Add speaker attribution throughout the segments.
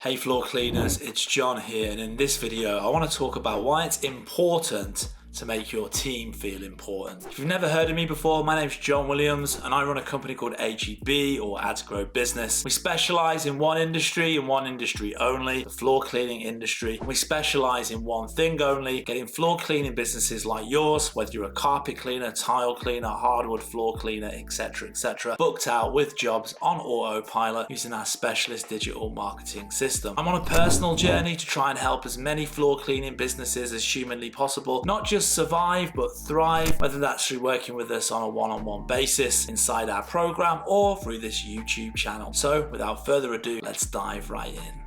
Speaker 1: Hey floor cleaners, it's John here, and in this video I want to talk about why it's important to make your team feel important. If you've never heard of me before, my name's John Williams and I run a company called AGB, or Add to Grow Business. We specialize in one industry and one industry only, the floor cleaning industry. And we specialize in one thing only, getting floor cleaning businesses like yours, whether you're a carpet cleaner, tile cleaner, hardwood floor cleaner, etc., booked out with jobs on autopilot using our specialist digital marketing system. I'm on a personal journey to try and help as many floor cleaning businesses as humanly possible, not just survive but thrive, whether that's through working with us on a one-on-one basis inside our program or through this YouTube channel. So without further ado, let's dive right in.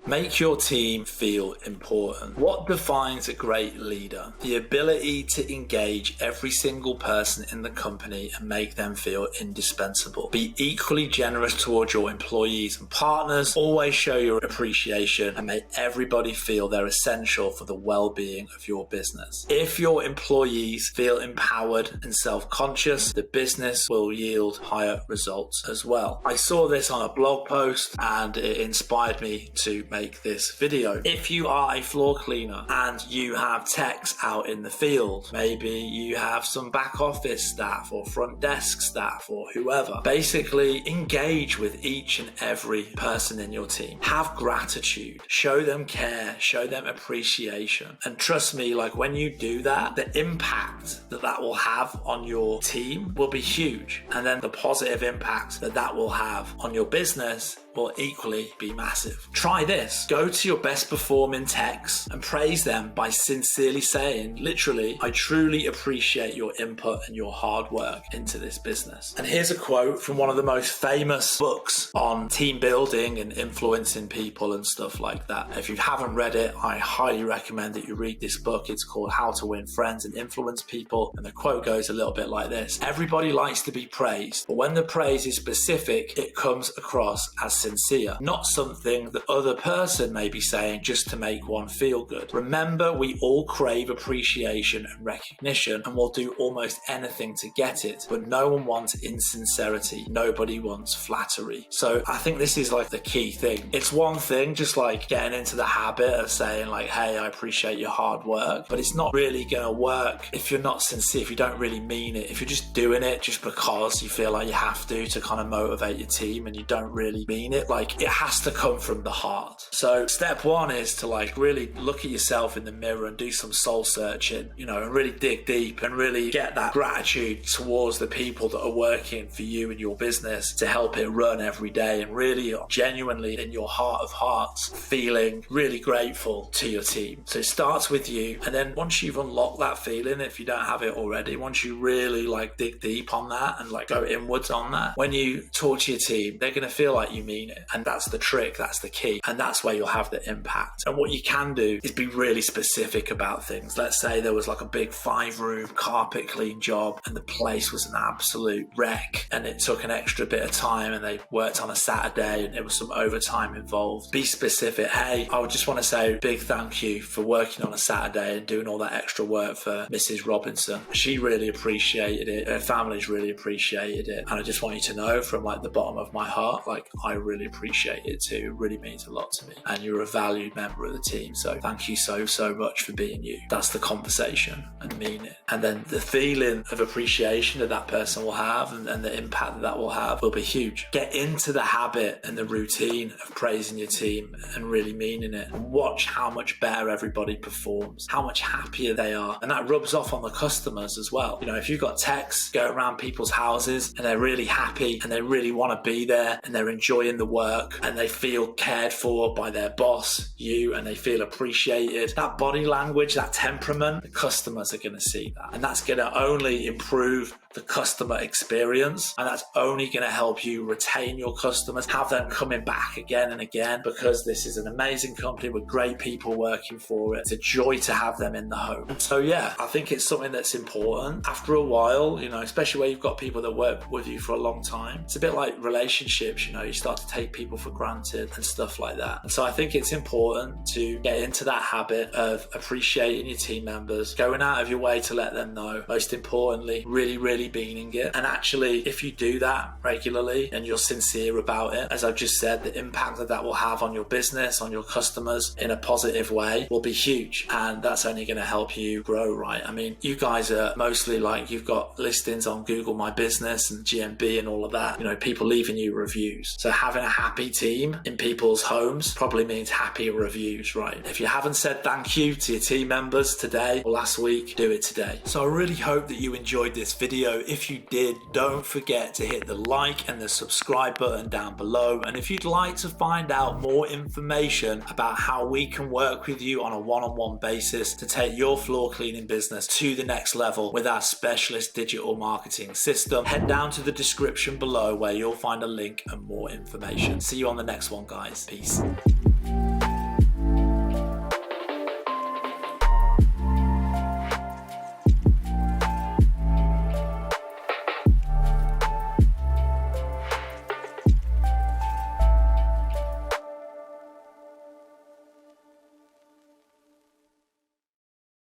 Speaker 1: Make your team feel important. What defines a great leader? The ability to engage every single person in the company and make them feel indispensable. Be equally generous towards your employees and partners. Always show your appreciation and make everybody feel they're essential for the well-being of your business. If your employees feel empowered and self-conscious, the business will yield higher results as well. I saw this on a blog post and it inspired me to make this video. If you are a floor cleaner and you have techs out in the field, maybe you have some back office staff or front desk staff or whoever, basically engage with each and every person in your team. Have gratitude, show them care, show them appreciation, and trust me, like when you do that, the impact that will have on your team will be huge, and then the positive impact that will have on your business will equally be massive. Try this. Go to your best performing techs and praise them by sincerely saying, literally, I truly appreciate your input and your hard work into this business. And here's a quote from one of the most famous books on team building and influencing people and stuff like that. If you haven't read it, I highly recommend that you read this book. It's called How to Win Friends and Influence People. And the quote goes a little bit like this. Everybody likes to be praised, but when the praise is specific, it comes across as sincere, not something the other person may be saying just to make one feel good. Remember, we all crave appreciation and recognition and will do almost anything to get it, but no one wants insincerity. Nobody wants flattery. So I think this is like the key thing. It's one thing just like getting into the habit of saying like, hey, I appreciate your hard work, but it's not really going to work if you're not sincere, if you don't really mean it, if you're just doing it just because you feel like you have to kind of motivate your team and you don't really mean it. Like, it has to come from the heart. So step one is to like really look at yourself in the mirror and do some soul searching, you know, and really dig deep and really get that gratitude towards the people that are working for you and your business to help it run every day, and really genuinely in your heart of hearts feeling really grateful to your team. So it starts with you, and then once you've unlocked that feeling, if you don't have it already, once you really like dig deep on that and like go inwards on that, when you talk to your team, they're going to feel like you mean it. And that's the trick, that's the key, and that's where you'll have the impact. And what you can do is be really specific about things. Let's say there was like a big 5-room carpet clean job and the place was an absolute wreck and it took an extra bit of time and they worked on a Saturday and there was some overtime involved. Be specific. Hey, I would just want to say a big thank you for working on a Saturday and doing all that extra work for Mrs. Robinson. She really appreciated it. Her family's really appreciated it. And I just want you to know from like the bottom of my heart, like I really appreciate it too. It really means a lot to me, and you're a valued member of the team, so thank you so much for being you. That's the conversation, and mean it. And then the feeling of appreciation that that person will have and the impact that will have will be huge. Get into the habit and the routine of praising your team and really meaning it, and watch how much better everybody performs, how much happier they are, and that rubs off on the customers as well. You know, if you've got techs go around people's houses and they're really happy and they really want to be there and they're enjoying the work and they feel cared for by their boss, you, and they feel appreciated, that body language, that temperament, the customers are going to see that, and that's going to only improve the customer experience, and that's only going to help you retain your customers, have them coming back again and again, because this is an amazing company with great people working for it. It's a joy to have them in the home. So yeah, I think it's something that's important. After a while, you know, especially where you've got people that work with you for a long time, it's a bit like relationships, you know, you start to take people for granted and stuff like that. And so I think it's important to get into that habit of appreciating your team members, going out of your way to let them know. Most importantly, really really meaning it. And actually, if you do that regularly and you're sincere about it, as I've just said, the impact that that will have on your business, on your customers in a positive way will be huge. And that's only going to help you grow, right? I mean, you guys are mostly like, you've got listings on Google My Business and GMB and all of that, you know, people leaving you reviews. So having a happy team in people's homes probably means happier reviews, right? If you haven't said thank you to your team members today or last week, do it today. So I really hope that you enjoyed this video. If you did, don't forget to hit the like and the subscribe button down below. And if you'd like to find out more information about how we can work with you on a one-on-one basis to take your floor cleaning business to the next level with our specialist digital marketing system, head down to the description below where you'll find a link and more information. See you on the next one, guys. Peace.